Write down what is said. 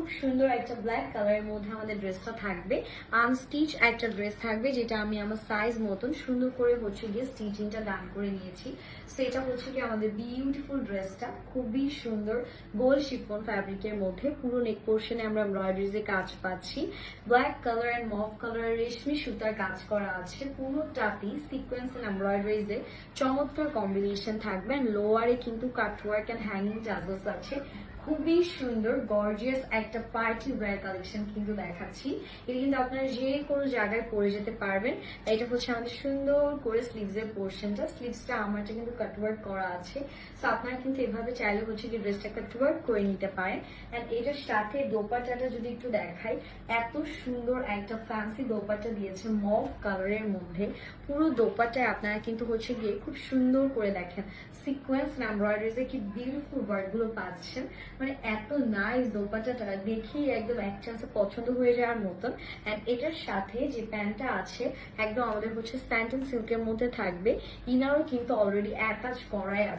খুব সুন্দর একটা ব্ল্যাক কালারের মধ্যে আমাদের ড্রেসটা থাকবে। আনস্টিচ একটা ড্রেস থাকবে, যেটা আমি আমার সাইজ মতন সুন্দর করে হচ্ছে গিয়ে স্টিচিংটা ডান করে নিয়েছি। সো এটা হচ্ছে কি আমাদের বিউটিফুল ড্রেসটা, খুবই সুন্দর গোল শিফন ফ্যাব্রিকের মধ্যে পুরো নেক পোর্শনে আমরা এমব্রয়ডারিজে কাজ পাচ্ছি। ব্ল্যাক কালার এন্ড মফ কালারের রেশমি সুতার কাজ করা আছে, পুরোটাতেই সিকোয়েন্স এন্ড এমব্রয়ডারিজে চমৎকার কম্বিনেশন থাকবে। এন্ড লোয়ারে কিন্তু কাটওয়ার্ক এন্ড হ্যাঙ্গিং টাজেলস আছে। খুবই সুন্দর গর্জিয়াস একটা পার্টি ওয়্যার কালেকশন কিন্তু দেখাচ্ছি। এটা কিন্তু আপনারা যে কোনো জায়গায় পরে যেতে পারবেন। এটা হচ্ছে আমাদের সুন্দর করে স্লিভস এর পোর্শনটা, স্লিভসটা আমারটা কিন্তু কাটওয়ার্ক করা আছে। সো আপনারা কিন্তু এভাবে চাইলে হচ্ছে কি ড্রেসটা কাটওয়ার্ক করে নিতে পারেন। এন্ড এটার সাথে দোপাট্টাটা যদি একটু দেখাই, এত সুন্দর একটা ফ্যান্সি দোপাট্টা দিয়েছে মফ কালারের মধ্যে। পুরো দোপাট্টায় আপনারা কিন্তু হচ্ছে গিয়ে খুব সুন্দর করে দেখেন সিকোয়েন্স এমব্রয়ডারিজে কি বিউটিফুল ওয়ার্ক গুলো পাচ্ছেন। মানে এত নাইস দোপাট্টাটা দেখেই একদম এক চান্সে পছন্দ হয়ে যাওয়ার মতন। এন্ড এটার সাথে যে প্যান্টটা আছে একদম আমাদের হচ্ছে স্যান্টেন সিল্কের মধ্যে থাকবে। ইনারও কিন্তু অলরেডি অ্যাটাচ করাই আছে।